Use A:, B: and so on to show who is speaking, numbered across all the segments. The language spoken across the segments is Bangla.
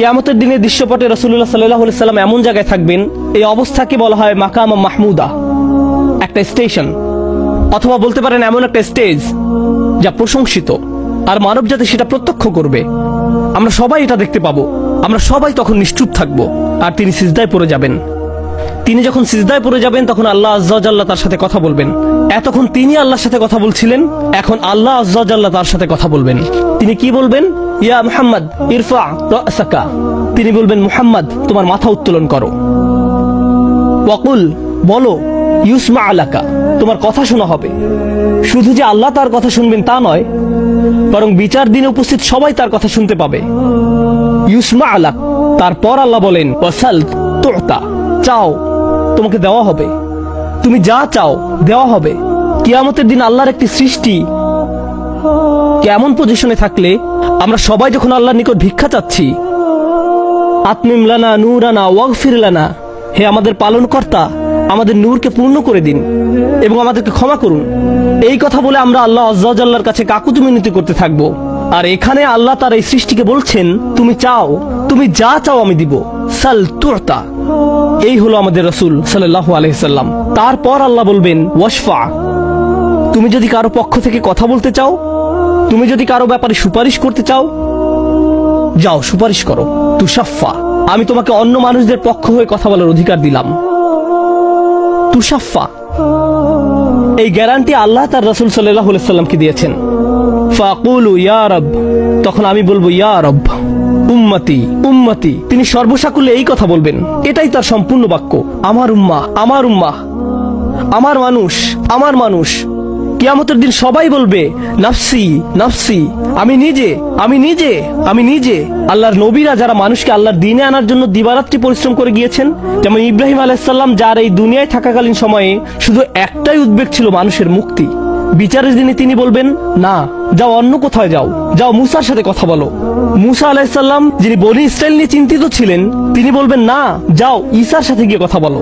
A: কিয়ামতের দিনে দৃশ্যপটে রাসূলুল্লাহ সাল্লাল্লাহু আলাইহি সাল্লাম এমন জায়গায় থাকবেন, এই অবস্থাকে বলা হয় মাকাম মাহমুদা, একটা স্টেশন, অথবা বলতে পারেন এমন একটা স্টেজ যা প্রশংসিত, আর মানব জাতি সেটা প্রত্যক্ষ করবে। আমরা সবাই এটা দেখতে পাবো। আমরা সবাই তখন নিশ্চুপ থাকবো, আর তিনি সিজদায় পড়ে যাবেন। তিনি যখন সিজদায় পড়ে যাবেন তখন আল্লাহ আজ্জা ওয়া জাল্লা তার সাথে কথা বলবেন। এতক্ষণ তিনি আল্লাহর সাথে কথা বলছিলেন, এখন আল্লাহ আজ্জা ওয়া জাল্লা তার সাথে কথা বলবেন। তিনি কি বলবেন? ইয়া মুহাম্মদ ইরফা রাসাকা, তিনি বলবেন মুহাম্মদ তোমার মাথা উত্তোলন করো। ওয়াকুল, বলো, ইউসমা আলাকা, তোমার কথা শোনা হবে। শুধু যে আল্লাহ তার কথা শুনবেন তা নয়, বরং বিচার দিনে উপস্থিত সবাই তার কথা শুনতে পাবে। ইউসমা আলাক, তারপর আল্লাহ বলেন ওয়াসাল তুতা, চাও তোমাকে দেওয়া হবে, তুমি যা চাও দেওয়া হবে। কিয়ামতের দিন আল্লাহর একটি সৃষ্টি কেমন পজিশনে থাকলে আমরা সবাই যখন আল্লাহর নিকট ভিক্ষা চাচ্ছি, আতমিম লানা নূরানা ওয়াগফির লানা, হে আমাদের পালনকর্তা আমাদের নূরকে পূর্ণ করে দিন এবং আমাদেরকে ক্ষমা করুন, এই কথা বলে আমরা আল্লাহ আজ্জা ওয়া জাল্লার কাছে কাকুতি মিনতি করতে থাকবো। আর এখানে আল্লাহ তার এই সৃষ্টিকে বলছেন তুমি চাও, তুমি যা চাও আমি দিব, সাল তুতা। এই হলো আমাদের রাসূল সাল্লাল্লাহু আলাইহি সাল্লাম। তারপর আল্লাহ বলবেন ওয়াশফা, তুমি যদি কারো পক্ষ থেকে কথা বলতে চাও, তুমি যদি কারো ব্যাপারে সুপারিশ করতে চাও, যাও সুপারিশ করো। তুশাফা, আমি তোমাকে অন্য মানুষদের পক্ষ হয়ে কথা বলার অধিকার দিলাম। তুশাফা, এই গ্যারান্টি আল্লাহ তার রাসূল সাল্লাল্লাহু আলাইহি সাল্লামকে দিয়েছেন। ফাকুলু ইয়া রব, তখন আমি বলবো ইয়া রব উম্মতি উম্মতি, তিনি সর্বসাকুল্যে এই কথা বলবেন, এটাই তার সম্পূর্ণ বাক্য, আমার উম্মাহ আমার উম্মাহ, আমার মানুষ আমার মানুষ। কিয়ামতের দিন সবাই বলবে নাফসি নাফসি, আমি নিজে আমি নিজে আমি নিজে। আল্লাহর নবীরা যারা মানুষকে আল্লাহর দ্বীনে আনার জন্য দিবারাত্রি পরিশ্রম করে গিয়েছেন, যেমন ইব্রাহিম আলাইহিস সালাম, যার এই দুনিয়ায় থাকাকালীন সময়ে শুধু একটাই উদ্বেগ ছিল মানুষের মুক্তি, বিচারের দিনে তিনি বলবেন না, যাও অন্য কোথায় যাও, যাও মুসার সাথে কথা বলো। মুসা আলাইহিস সালাম যিনি বনি ইসরাইল নিয়ে চিন্তিত ছিলেন, তিনি বলবেন না, যাও ঈসার সাথে গিয়ে কথা বলো।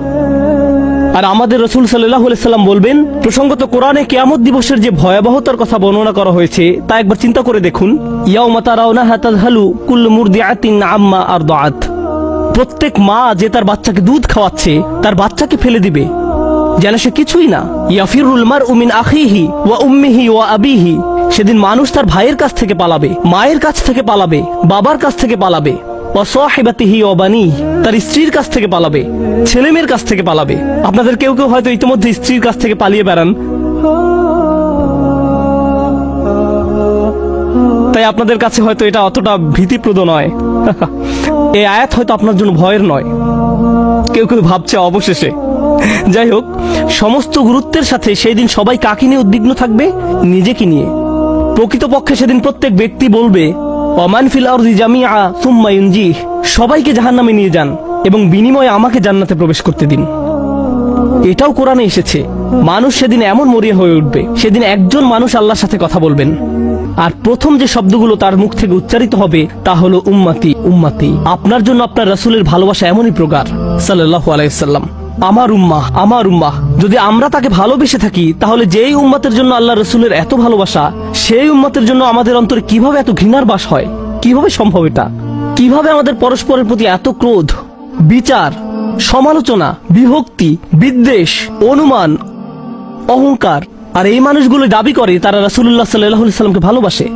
A: আর আমাদের রাসূল সাল্লাল্লাহু আলাইহি সাল্লাম বলবেন, প্রসঙ্গত কোরআনে কিয়ামত দিবসের যে ভয়াবহতার কথা বর্ণনা করা হয়েছে তা একবার চিন্তা করে দেখুন। ইয়াউমা তারাউনাহা তাযহালু কুল্লু মুরদিআতিন আম্মা আরদাআত, প্রত্যেক মা যে তার বাচ্চাকে দুধ খাওয়াচ্ছে তার বাচ্চাকে ফেলে দিবে যেন সে কিছুই না। ইয়াফিরুল মারউ মিন আখিহি ওয়া উম্মিহি ওয়া আবিহি, সেদিন মানুষ তার ভাইয়ের কাছ থেকে পালাবে, মায়ের কাছ থেকে পালাবে, বাবার কাছ থেকে পালাবে, ওয়া সাহিবাতিহি ওয়া বানিহি, তার স্ত্রীর কাছ থেকে পালাবে, ছেলেমেয়ের কাছ থেকে পালাবে। আপনাদের কেউ কেউ হয়তো ইতিমধ্যে স্ত্রীর কাছ থেকে পালিয়ে বেড়ান, তাই আপনাদের কাছে হয়তো এটা অতটা ভীতিপ্রদ নয়। এই আয়াত হয়তো আপনার জন্য ভয়ের নয়, কেউ কেউ ভাবছে অবশেষে। যাই হোক, সমস্ত গুরুত্বের সাথে সেই দিন সবাই কাকে নিয়ে উদ্বিগ্ন থাকবে? নিজেকে নিয়ে। প্রকৃতপক্ষে সেদিন প্রত্যেক ব্যক্তি বলবে ওমান ফিল আরদি জামিআ সুম্মা ইউনজিহ, সবাইকে জাহান্নামে নিয়ে যান এবং বিনিময়ে আমাকে জান্নাতে প্রবেশ করতে দিন। এটাও কোরআনে এসেছে। মানুষ সেদিন এমন মরিয়া হয়ে উঠবে, সেদিন একজন মানুষ আল্লাহর সাথে কথা বলবেন, আর প্রথম যে শব্দগুলো তার মুখ থেকে উচ্চারিত হবে তা হলো উম্মতি উম্মতি। আপনার জন্য আপনার রাসূলের ভালোবাসা এমনই প্রগাঢ় সাল্লাল্লাহু আলাইহি সাল্লাম, আমার উম্মাহ আমার উম্মাহ। যদি আমরা তাকে ভালোবেসে থাকি, তাহলে যেই উম্মতের জন্য আল্লাহ রাসূলের এত ভালোবাসা, সেই উম্মতের জন্য আমাদের অন্তরে কিভাবে এত ঘৃণার বাস হয়? কিভাবে সম্ভব এটা? কিভাবে আমাদের পরস্পরের প্রতি এত ক্রোধ, বিচার, সমালোচনা, বিভক্তি, বিদ্বেষ, অনুমান, অহংকার? আর এই মানুষগুলো দাবি করে তারা রাসূলুল্লাহ সাল্লাল্লাহু আলাইহি সাল্লামকে ভালোবাসে।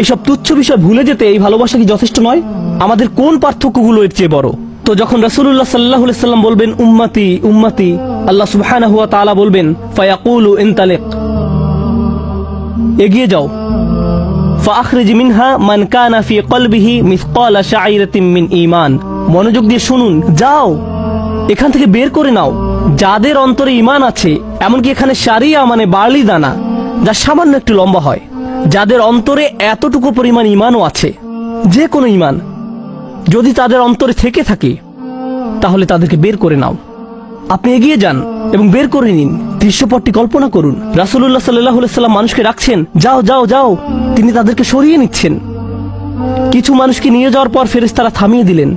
A: এইসব তুচ্ছ বিষয় ভুলে যেতে এই ভালোবাসা কি যথেষ্ট নয়? আমাদের কোন পার্থক্যগুলো এর চেয়ে বড়? তো যখন রাসূলুল্লাহ সাল্লাল্লাহু আলাইহি সাল্লাম বলবেন উম্মতি উম্মতি, আল্লাহ সুবহানাহু ওয়া তাআলা বলবেন ফায়াকুলু ইনতালিক, এগিয়ে যাও, ফাআখরিজ মিনহা মান কানা ফি কলবিহি মিসকালা শাঈরাতিন মিন ঈমান, মনোযোগ দিয়ে শুনুন, যাও এখান থেকে বের করে নাও যাদের অন্তরে ঈমান আছে, এমনকি এখানে শারিয়া মানে বার্লি দানা, যা সামান্য একটু লম্বা হয়, যাদের অন্তরে এতটুকু পরিমাণ ঈমানও আছে, যে কোনো ঈমান যদি তাদের অন্তরে থেকে থাকে, তাহলে তাদেরকে বের করে নাও। আপনি এগিয়ে যান এবং বের করে নিন। দৃশ্যপটটি কল্পনা করুন, রাসূলুল্লাহ সাল্লাল্লাহু আলাইহি সাল্লাম মানুষকে রাখছেন, যাও যাও যাও, তিনি তাদেরকে সরিয়ে নিচ্ছেন। কিছু মানুষকে নিয়ে যাওয়ার পর ফেরেশতারা থামিয়ে দিলেন,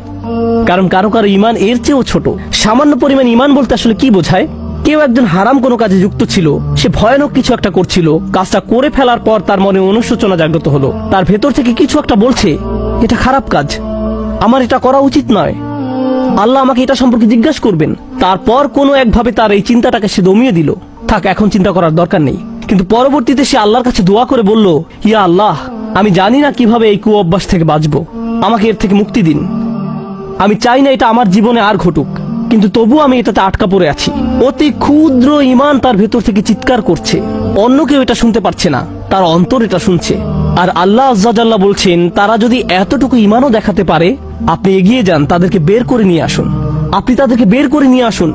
A: কারণ কারো কারো ঈমান এর চেয়েও ছোট। সামান্য পরিমাণ ঈমান বলতে আসলে কি বোঝায়? কেউ একজন হারাম কোনো কাজে যুক্ত ছিল, সে ভয়ানক কিছু একটা করছিল, কাজটা করে ফেলার পর তার মনে অনুশোচনা জাগ্রত হলো, তার ভেতর থেকে কিছু একটা বলছে এটা খারাপ কাজ, আমার এটা করা উচিত নয়, আল্লাহ আমাকে এটা সম্পর্কে জিজ্ঞাসা করবেন। তারপর কোনো একভাবে তার এই চিন্তাটাকে সে দমিয়ে দিল, থাক এখন চিন্তা করার দরকার নেই। কিন্তু পরবর্তীতে সে আল্লাহর কাছে দোয়া করে বলল, ইয়া আল্লাহ, আমি জানি না কিভাবে এই কুঅভ্যাস থেকে বাঁচবো, আমাকে এর থেকে মুক্তি দিন। আমি চাই না এটা আমার জীবনে আর ঘটুক, কিন্তু তবু আমি এটাতে আটকা পড়ে আছি। অতি ক্ষুদ্র ঈমান তার ভেতর থেকে চিৎকার করছে, অন্য কেউ এটা শুনতে পারছে না, তার অন্তর এটা শুনছে। আর আল্লাহ আজ্জা জাল্লা বলছেন, তারা যদি এতটুকু ঈমানও দেখাতে পারে, আপনি এগিয়ে যান, তাদেরকে বের করে নিয়ে আসুন, আপনি তাদেরকে বের করে নিয়ে আসুন।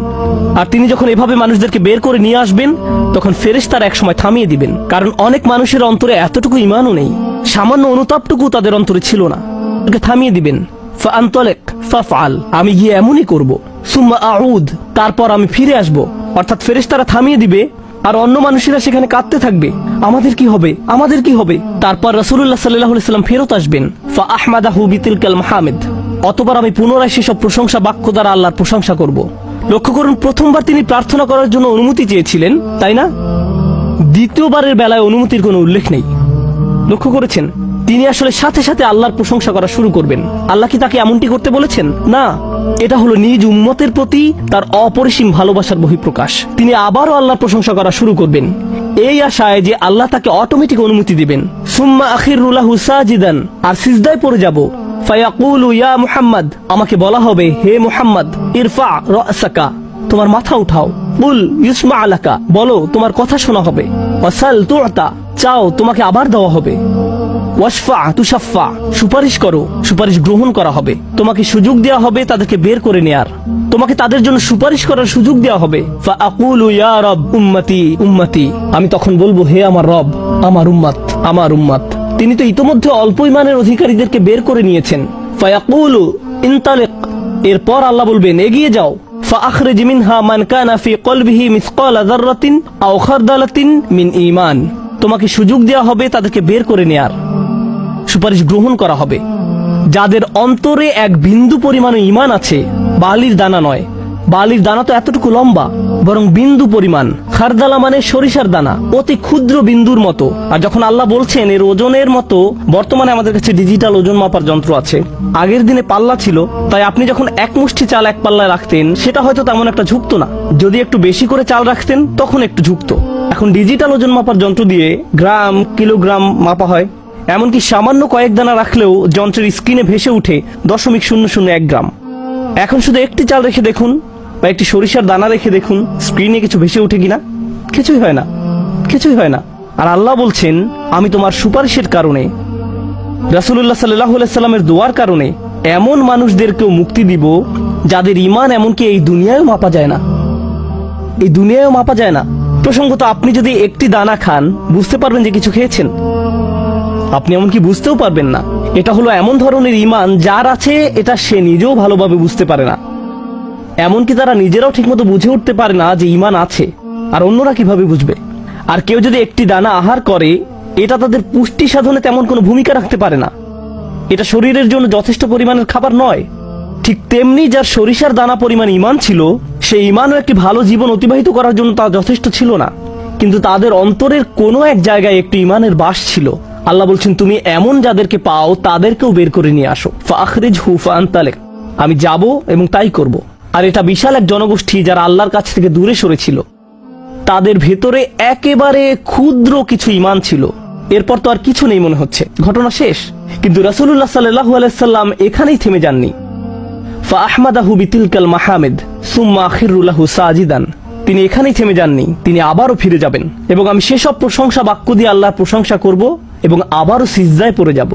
A: আর তিনি যখন এভাবে মানুষদেরকে বের করে নিয়ে আসবেন, তখন ফেরেশতারা একসময় থামিয়ে দিবেন, কারণ অনেক মানুষের অন্তরে এতটুকু ঈমানও নেই, সামান্য অনুতাপটুকু তাদের অন্তরে ছিল না। থামিয়ে দিবেন, ফাআনতালিক ফাফআল, আমি গিয়ে এমনই করব, সুম্মা আউদ, তারপর আমি ফিরে আসব। অর্থাৎ ফেরেশতারা থামিয়ে দিবে, আর অন্য মানুষেরা সেখানে কাঁদতে থাকবে, আমাদের কি হবে, আমাদের কি হবে। তারপর রাসূলুল্লাহ সাল্লাল্লাহু আলাইহি ওয়াসাল্লাম ফেরত আসবেন, ফাআহমাদাহু বিতিলকাল মাহামিদ, অতঃপর আমি পুনরায় সেসব প্রশংসা বাক্য দ্বারা আল্লাহর প্রশংসা করব। লক্ষ্য করুন, প্রথমবার তিনি প্রার্থনা করার জন্য অনুমতি চেয়েছিলেন, তাই না? দ্বিতীয়বারের বেলায় অনুমতির কোনো উল্লেখ নেই। লক্ষ্য করেছেন, তিনি আসলে সাথে সাথে আল্লাহর প্রশংসা করা শুরু করবেন। আল্লাহ কি তাকে এমনটি করতে বলেছেন? না, এটা হলো নিজ উম্মতের প্রতি তার অপরিসীম ভালোবাসার বহিঃপ্রকাশ। তিনি আবারও আল্লাহর প্রশংসা করা শুরু করবেন, এই আশায় যে আল্লাহ তাকে অটোমেটিক অনুমতি দিবেন। সুম্মা আখিরু লাহু সাজিদান, আর সিজদায় পড়ে যাব। ফায়াকুলু ইয়া মুহাম্মদ, আমাকে বলা হবে, হে মুহাম্মদ, ইরফা রাসাকা, তোমার মাথা উঠাও। কুল ইউসমা আলাকা, বলো তোমার কথা শোনা হবে। ওয়াসাল তুতা, চাও তোমাকে আবার দেওয়া হবে। ওয়াশফা তুশাফা, সুপারিশ করো, সুপারিশ গ্রহণ করা হবে। তোমাকে সুযোগ দেওয়া হবে তাদেরকে বের করে নেয়ার, তোমাকে তাদের জন্য সুপারিশ করার সুযোগ দেওয়া হবে। ফাআকুলু ইয়া রব উম্মতি উম্মতি, আমি তখন বলবো, হে আমার রব, আমার উম্মত, আমার উম্মত। তিনি তো ইতোমধ্যে অল্প ঈমানের অধিকারীদেরকে বের করে নিয়েছেন। ফায়াকুলু ইনতালিক, এরপর আল্লাহ বলবেন, এগিয়ে যাও। ফাআখরিজ মিনহা মান কানা ফি কলবিহি মিসকালা যাররাতিন আও খারদালাতিন মিন ঈমান, তোমাকে সুযোগ দেওয়া হবে তাদেরকে বের করে নেয়ার, সুপারিশ গ্রহণ করা হবে। যাদের অন্তরে এক বিন্দু পরিমাণ ঈমান আছে, বালির দানা নয়, বালির দানা তো এতটুকু লম্বা, বরং বিন্দু পরিমাণ। খারদালা মানে সরিষার দানা, অতি ক্ষুদ্র বিন্দুর মতো। আর যখন আল্লাহ বলছেন এর ওজনের মতো, বর্তমানে আমাদের কাছে ডিজিটাল ওজন মাপার যন্ত্র আছে, আগের দিনে পাল্লা ছিল, তাই আপনি যখন এক মুষ্টি চাল এক পাল্লায় রাখতেন, সেটা হয়তো তেমন একটা ঝুঁকতো না। যদি একটু বেশি করে চাল রাখতেন, তখন একটু ঝুঁকতো। এখন ডিজিটাল ওজন মাপার যন্ত্র দিয়ে গ্রাম, কিলোগ্রাম মাপা হয়। এমনকি সামান্য কয়েক দানা রাখলেও যন্ত্রের স্ক্রিনে ভেসে উঠে 0.001 গ্রাম। এখন শুধু একটি চাল রেখে দেখুন, বা একটি সরিষার দানা রেখে দেখুন, স্ক্রিনে কিছু ভেসে উঠে কিনা? কিছুই হয় না, কিছুই হয় না। আর আল্লাহ বলছেন, আমি তোমার সুপারিশের কারণে, রাসূলুল্লাহ সাল্লাল্লাহু আলাইহি সাল্লামের দোয়ার কারণে এমন মানুষদেরকেও মুক্তি দিব যাদের ঈমান এমনকি এই দুনিয়ায়ও মাপা যায় না, এই দুনিয়ায়ও মাপা যায় না। প্রসঙ্গত, আপনি যদি একটি দানা খান, বুঝতে পারবেন যে কিছু খেয়েছেন? আপনি এমনকি বুঝতেও পারবেন না। এটা হলো এমন ধরনের ঈমান যার আছে, এটা সে নিজেও ভালোভাবে বুঝতে পারে না। এমনকি তারা নিজেরাও ঠিকমতো বুঝে উঠতে পারে না যে ঈমান আছে, আর অন্যরা কিভাবে বুঝবে? আর কেউ যদি একটি দানা আহার করে, এটা তাদের পুষ্টি সাধনে তেমন কোনো ভূমিকা রাখতে পারে না, এটা শরীরের জন্য যথেষ্ট পরিমাণের খাবার নয়। ঠিক তেমনি যার সরিষার দানা পরিমাণ ঈমান ছিল, সেই ঈমানও একটি ভালো জীবন অতিবাহিত করার জন্য তা যথেষ্ট ছিল না। কিন্তু তাদের অন্তরের কোনো এক জায়গায় একটি ঈমানের বাস ছিল। আল্লাহ বলছেন, তুমি এমন যাদেরকে পাও তাদেরকেও বের করে নিয়ে আসো। ফাআখরিজহু ফাআনতালিক, আমি যাব এবং তাই করব। আর এটা বিশাল এক জনগোষ্ঠী যারা আল্লাহর কাছ থেকে দূরে সরেছিল, তাদের ভেতরে একেবারে ক্ষুদ্র কিছু ঈমান ছিল। এরপর তো আর কিছু নেই মনে হচ্ছে, ঘটনা শেষ। কিন্তু রাসূলুল্লাহ সাল্লাল্লাহু আলাইহি সাল্লাম এখানেই থেমে যাননি। ফাআহমাদাহু বিতিলকাল মাহামিদ সুম্মা আখিরু লাহু সাজিদান, তিনি এখানেই থেমে যাননি, তিনি আবারও ফিরে যাবেন, এবং আমি সেসব প্রশংসা বাক্য দিয়ে আল্লাহর প্রশংসা করব এবং আবারও সিজদায় পড়ে যাব।